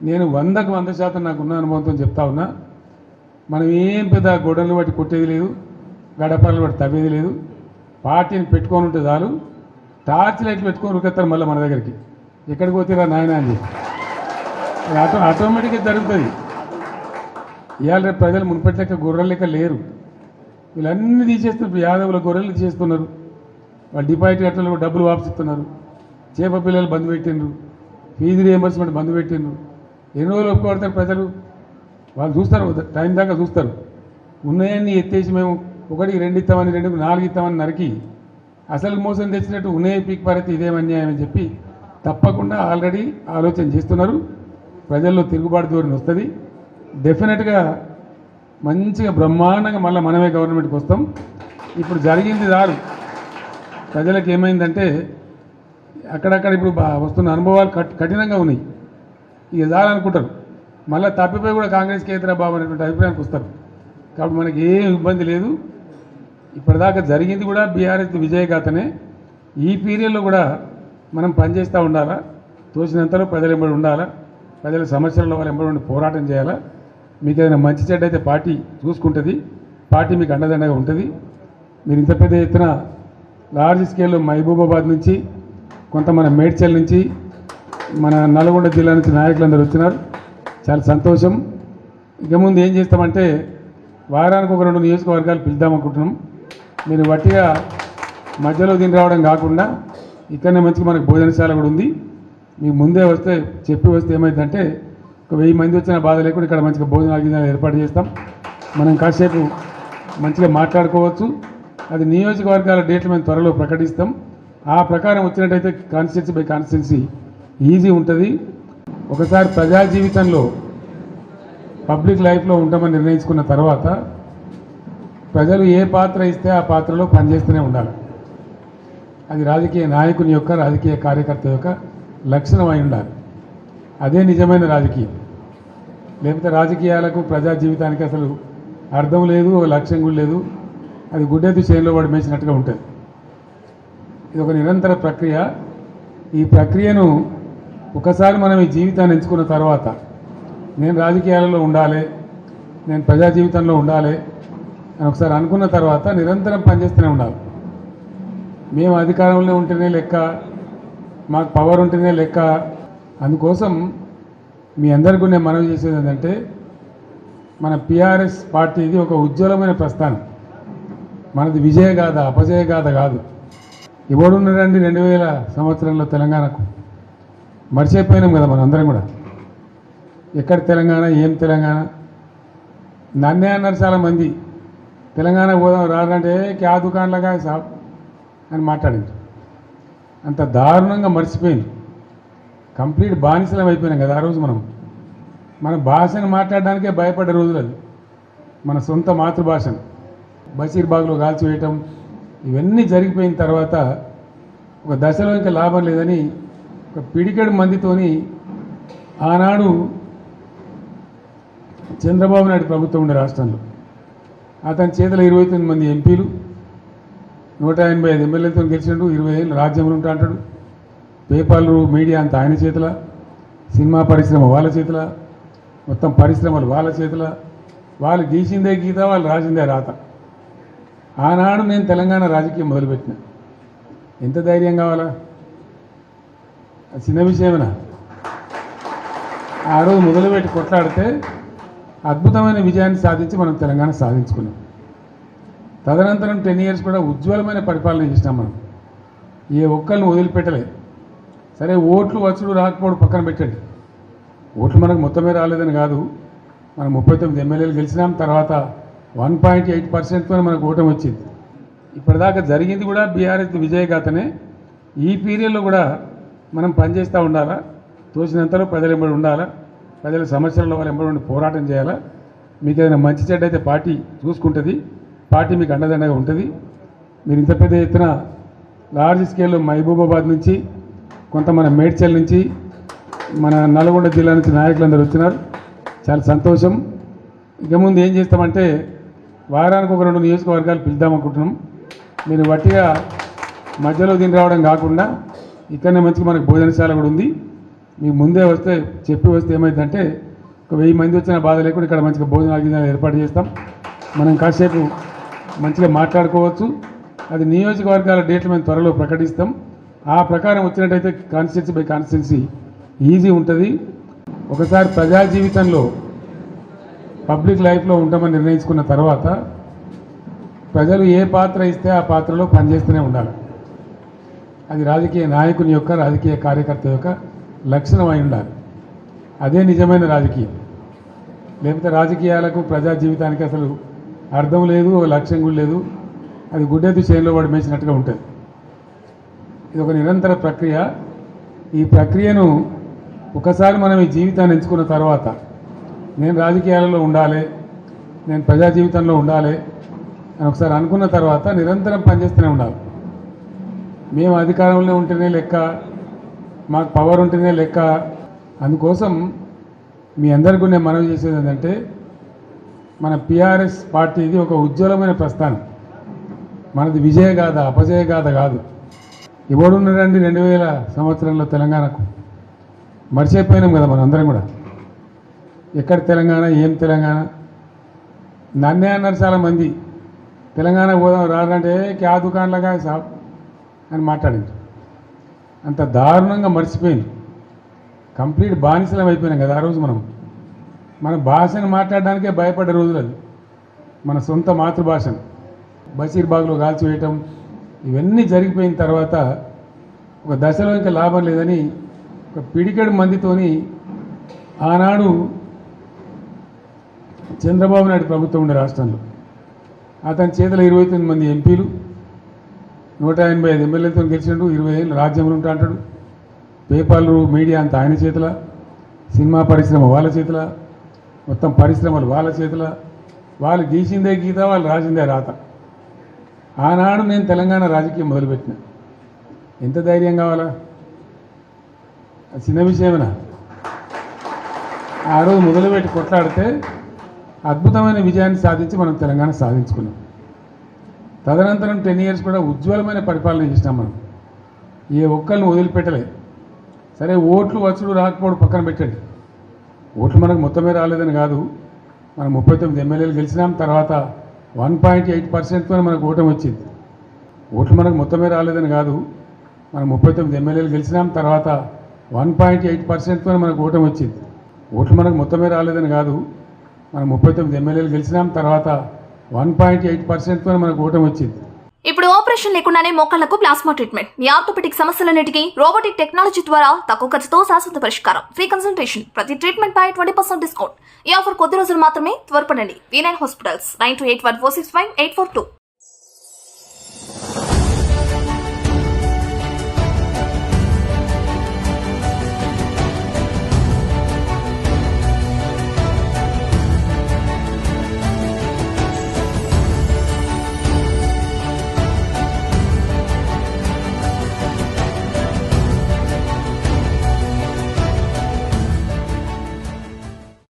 నేను 100కు 100% నాకున్న అనుభవంతో చెప్తా ఉన్నా. మనం ఏం పెద్ద గొడవలు బట్టి కొట్టేది లేదు, గడపలు బట్టి తవ్వేది లేదు. పార్టీని పెట్టుకొని ఉంటే చాలు, టార్చ్ లైట్లు పెట్టుకొని ఉరికెత్తారు మళ్ళీ మన దగ్గరికి. ఎక్కడికి పోతారా నాయన అని చెప్పి ఆటోమేటిక్గా జరుగుతుంది. ఇవాళ రేపు ప్రజలు మునుపటి లెక్క గొర్రెల లెక్క లేరు. వీళ్ళన్నీ తీసేస్తున్నారు. యాదవుల గొర్రెలు తీసేస్తున్నారు. వాళ్ళు డిపాజిట్ కట్టలు డబ్బులు వాపసిస్తున్నారు. చేప పిల్లలు బంద్ పెట్టిండ్రు, ఫీజు రియంబర్స్మెంట్ బంద్ పెట్టిండ్రు. ఎన్ని రోజులు ఒప్పుకోడతారు ప్రజలు? వాళ్ళు చూస్తారు, టైం దాకా చూస్తారు. ఉన్నాయన్నీ ఎత్తేసి మేము 1కి 2 ఇస్తామని, 2కి 4 ఇస్తామని నరికి అసలు మోసం తెచ్చినట్టు ఉన్నాయే పీక్ పారైతే ఇదేం అన్యాయం అని చెప్పి తప్పకుండా ఆల్రెడీ ఆలోచన చేస్తున్నారు. ప్రజల్లో తిరుగుబాటు ధోరణి వస్తుంది. డెఫినెట్గా మంచిగా బ్రహ్మాండంగా మళ్ళీ మనమే గవర్నమెంట్కి వస్తాం. ఇప్పుడు జరిగింది చాలు. ప్రజలకు ఏమైందంటే అక్కడక్కడ ఇప్పుడు వస్తున్న అనుభవాలు కఠినంగా ఉన్నాయి. ఇక చాలనుకుంటారు. మళ్ళీ తప్పిపోయి కూడా కాంగ్రెస్ కేంద్ర బాబు అనేటువంటి అభిప్రాయానికి వస్తారు. కాబట్టి మనకి ఏం ఇబ్బంది లేదు. ఇప్పటిదాకా జరిగింది కూడా బీఆర్ఎస్ విజయగాథనే. ఈ పీరియడ్లో కూడా మనం పనిచేస్తూ ఉండాలా, తోచినంతలో ప్రజలు ఎంబడి ఉండాలా, ప్రజల సమస్యల వాళ్ళు ఎంబడి ఉండి పోరాటం చేయాలా. మీకు ఏదైనా మంచి చెడ్డ అయితే పార్టీ చూసుకుంటుంది, పార్టీ మీకు అండదండగా ఉంటుంది. మీరు ఇంత పెద్ద ఎత్తున లార్జ్ స్కేల్లో మహబూబాబాద్ నుంచి, కొంత మన మేడ్చల్ నుంచి, మన నల్గొండ జిల్లా నుంచి నాయకులందరూ వచ్చినారు. చాలా సంతోషం. ఇక ముందు ఏం చేస్తామంటే వారానికి 1-2 నియోజకవర్గాలు పిలుద్దామనుకుంటున్నాం. మీరు వట్టిగా మధ్యలో దీని రావడం కాకుండా ఇక్కడనే మంచిగా మనకు భోజనశాల కూడా ఉంది. మీకు ముందే వస్తే చెప్పి వస్తే ఏమైందంటే 1000 మంది వచ్చిన బాధ లేకుండా ఇక్కడ మంచిగా భోజనాలు ఏర్పాటు చేస్తాం. మనం కాసేపు మంచిగా మాట్లాడుకోవచ్చు. అది నియోజకవర్గాల డేట్లు మేము త్వరలో ప్రకటిస్తాం. ఆ ప్రకారం వచ్చినట్టయితే కాన్స్టిట్యున్సీ బై కాన్స్టిట్యున్సీ ఈజీ ఉంటుంది. ఒకసారి ప్రజా జీవితంలో పబ్లిక్ లైఫ్లో ఉంటామని నిర్ణయించుకున్న తర్వాత ప్రజలు ఏ పాత్ర ఇస్తే ఆ పాత్రలో పనిచేస్తూనే ఉండాలి. అది రాజకీయ నాయకుని యొక్క, రాజకీయ కార్యకర్త యొక్క లక్షణం అయి ఉండాలి. అదే నిజమైన రాజకీయం. లేకపోతే రాజకీయాలకు ప్రజా జీవితానికి అసలు అర్థం లేదు, లక్ష్యం కూడా లేదు. అది గుడ్డెద్దు చేనులో పడి మేసినట్టుగా ఉంటుంది. ఇది ఒక నిరంతర ప్రక్రియ. ఈ ప్రక్రియను ఒకసారి మనం ఈ జీవితాన్ని ఎంచుకున్న తర్వాత నేను రాజకీయాలలో ఉండాలి, నేను ప్రజా జీవితంలో ఉండాలి అని ఒకసారి అనుకున్న తర్వాత నిరంతరం పనిచేస్తూనే ఉండాలి. మేము అధికారంలో ఉంటేనే లెక్క, మాకు పవర్ ఉంటేనే లెక్క. అందుకోసం మీ అందరికీ నేను మనవి చేసేది ఏంటంటే మన పిఆర్ఎస్ పార్టీది ఒక ఉజ్వలమైన ప్రస్థానం. మనది విజయగాథ, అపజయగాథ కాదు. ఎవడున్నారండి 2000 సంవత్సరంలో తెలంగాణకు? మర్చిపోయినాం కదా మనం అందరం కూడా. ఎక్కడ తెలంగాణ, ఏం తెలంగాణ? నన్నే అన్నారు చాలామంది, తెలంగాణ పోదాం రాదంటే క్యా దుకాణంలాగా సాబ్ అని మాట్లాడింది. అంత దారుణంగా మర్చిపోయింది. కంప్లీట్ బానిసలం అయిపోయినాం కదా ఆ రోజు. మన భాషను మాట్లాడడానికే భయపడ్డ రోజులు అది. మన సొంత మాతృభాషను బషీర్బాగ్లో కాల్చివేయటం ఇవన్నీ జరిగిపోయిన తర్వాత ఒక దశలో ఇంకా లాభం లేదని ఒక పిడికెడు మందితోని ఆనాడు చంద్రబాబు నాయుడు ప్రభుత్వం ఉండే రాష్ట్రంలో అతని చేతిలో 29 మంది ఎంపీలు, 185 ఎమ్మెల్యేలతో గెలిచిండు. 20 ఏళ్ళు రాజ్యంలో ఉంటా అంటాడు. పేపర్లు, మీడియా అంతా ఆయన చేతుల, సినిమా పరిశ్రమ వాళ్ళ చేతుల, మొత్తం పరిశ్రమలు వాళ్ళ చేతుల. వాళ్ళు గీసిందే గీత, వాళ్ళు రాసిందే రాత. ఆనాడు నేను తెలంగాణ రాజకీయం మొదలుపెట్టిన. ఎంత ధైర్యం కావాలా? చిన్న విషయమేనా? ఆ రోజు మొదలుపెట్టి కొట్లాడితే అద్భుతమైన విజయాన్ని సాధించి మనం తెలంగాణ సాధించుకున్నాం. తదనంతరం 10 ఇయర్స్ కూడా ఉజ్వలమైన పరిపాలన చేసినాం. మనం ఏ ఒక్కరిని వదిలిపెట్టలేదు. సరే, ఓట్లు వచ్చుడు రాకపోవడం పక్కన పెట్టండి. ఓట్లు మనకు మొత్తమే రాలేదని కాదు. మనం 39 ఎమ్మెల్యేలు గెలిచినాం. తర్వాత 1.8%తో మనకు ఓటమి వచ్చింది. ఇప్పటిదాకా జరిగింది కూడా బీఆర్ఎస్ విజయగాథనే. ఈ పీరియడ్లో కూడా మనం పనిచేస్తూ ఉండాలా, తోచినంతలో ప్రజలు ఎంబడి ఉండాలా, ప్రజల సమస్యల వాళ్ళు ఎంబడి ఉండి పోరాటం చేయాలా. మీకు ఏదైనా మంచి చెడ్డ అయితే పార్టీ చూసుకుంటుంది, పార్టీ మీకు అండదండగా ఉంటుంది. మీరు ఇంత పెద్ద ఎత్తున లార్జ్ స్కేల్లో మహబూబాబాద్ నుంచి, కొంత మన మేడ్చల్ నుంచి, మన నల్గొండ జిల్లా నుంచి నాయకులందరూ వచ్చినారు. చాలా సంతోషం. ఇక ముందు ఏం చేస్తామంటే వారానికి 1-2 నియోజకవర్గాలు పిలుద్దామనుకుంటున్నాం. మీరు వట్టిగా మధ్యలో దీని రావడం కాకుండా ఇక్కడనే మంచిగా మనకు భోజనశాల కూడా ఉంది. మీకు ముందే వస్తే చెప్పి వస్తే ఏమైందంటే ఒక 1000 మంది వచ్చిన బాధ లేకుండా ఇక్కడ మంచిగా భోజనాలు గిజనాలు ఏర్పాటు చేస్తాం. మనం కాసేపు మంచిగా మాట్లాడుకోవచ్చు. అది నియోజకవర్గాల డేట్లు మేము త్వరలో ప్రకటిస్తాం. ఆ ప్రకారం వచ్చినట్టయితే కాన్స్టిట్యున్సీ బై కాన్స్టిట్యున్సీ ఈజీ ఉంటుంది. ఒకసారి ప్రజా జీవితంలో పబ్లిక్ లైఫ్లో ఉంటామని నిర్ణయించుకున్న తర్వాత ప్రజలు ఏ పాత్ర ఇస్తే ఆ పాత్రలో పనిచేస్తూనే ఉండాలి. అది రాజకీయ నాయకుని యొక్క రాజకీయ కార్యకర్త యొక్క లక్షణం అయి ఉండాలి. అదే నిజమైన రాజకీయం. లేకపోతే రాజకీయాలకు ప్రజా జీవితానికి అసలు అర్థం లేదు, లక్ష్యం కూడా లేదు. అది గుడ్డెద్దు చేనులో పడి మేసినట్టుగా ఉంటుంది. ఇది ఒక నిరంతర ప్రక్రియ. ఈ ప్రక్రియను ఒకసారి మనం ఈ జీవితాన్ని ఎంచుకున్న తర్వాత నేను రాజకీయాలలో ఉండాలి, నేను ప్రజా జీవితంలో ఉండాలి అని ఒకసారి అనుకున్న తర్వాత నిరంతరం పనిచేస్తూనే ఉండాలి. మేము అధికారంలో ఉంటేనే లెక్క, మాకు పవర్ ఉంటేనే లెక్క. అందుకోసం మీ అందరికీ నేను మనవి చేసేది ఏంటంటే మన పిఆర్ఎస్ పార్టీది ఒక ఉజ్వలమైన ప్రస్థానం. మనది విజయగాథ, అపజయగాథ కాదు. ఎవడున్నారండి 2000 సంవత్సరంలో తెలంగాణకు? మర్చిపోయినాం కదా మనం అందరం కూడా. ఎక్కడ తెలంగాణ, ఏం తెలంగాణ? నన్నే అన్నారు చాలామంది, తెలంగాణ పోదాం రాదంటే క్యా దుకాణంలాగా సాబ్ అని మాట్లాడింది. అంత దారుణంగా మర్చిపోయింది. కంప్లీట్ బానిసలం అయిపోయినాం కదా ఆ రోజు. మన భాషను మాట్లాడడానికే భయపడ్డ రోజులు అది. మన సొంత మాతృభాషను బషీర్బాగ్లో కాల్చివేయటం ఇవన్నీ జరిగిపోయిన తర్వాత ఒక దశలో ఇంకా లాభం లేదని ఒక పిడికెడు మందితోని ఆనాడు చంద్రబాబు నాయుడు ప్రభుత్వం ఉండే రాష్ట్రంలో అతని చేతిలో 29 మంది ఎంపీలు, 185 ఎమ్మెల్యేలతో గెలిచిండు. 20 ఏళ్ళు రాజ్యంలో ఉంటా అంటాడు. పేపర్లు, మీడియా అంతా ఆయన చేతుల, సినిమా పరిశ్రమ వాళ్ళ చేతుల, మొత్తం పరిశ్రమలు వాళ్ళ చేతుల. వాళ్ళు గీసిందే గీత, వాళ్ళు రాసిందే రాత. ఆనాడు నేను తెలంగాణ రాజకీయం మొదలుపెట్టిన. ఎంత ధైర్యం కావాలా? చిన్న విషయమేనా? ఆ రోజు మొదలుపెట్టి కొట్లాడితే అద్భుతమైన విజయాన్ని సాధించి మనం తెలంగాణ సాధించుకున్నాం. తదనంతరం 10 ఇయర్స్ కూడా ఉజ్వలమైన పరిపాలన చేసినాం. మనం ఏ ఒక్కరిని వదిలిపెట్టలే. సరే, ఓట్లు వచ్చుడు రాకపోవడం పక్కన పెట్టండి. ఓట్లు మనకు మొత్తమే రాలేదని కాదు. మనం 39 ఎమ్మెల్యేలు గెలిచినాం. తర్వాత 1.8%తో మనకు ఓటమి వచ్చింది. ఓట్లు మనకు మొత్తమే రాలేదని కాదు. మనం 39 ఎమ్మెల్యేలు గెలిచినాం. తర్వాత 1.8%తో మనకు ఓటమి వచ్చింది. ఓట్లు మనకు మొత్తమే రాలేదని కాదు. మనం 39 ఎమ్మెల్యేలు గెలిచినాం. తర్వాత 1.8%తో మనకు ఓటమి వచ్చింది. ఇప్పుడు ఆపరేషన్ లేకుండానే మోకాళ్లకు ప్లాస్మా ట్రీట్మెంట్. మీ ఆర్థోపెటిక్ సమస్యలన్నిటికీ రోబోటిక్ టెక్నాలజీ ద్వారా తక్కువ ఖర్చుతో శాశ్వత పరిష్కారం. Free consultation. ప్రతి ట్రీట్మెంట్ పై 20% డిస్కౌంట్. ఈ ఆఫర్ కొద్ది రోజులు మాత్రమే. త్వరపడండి. V9 hospitals 9281465842.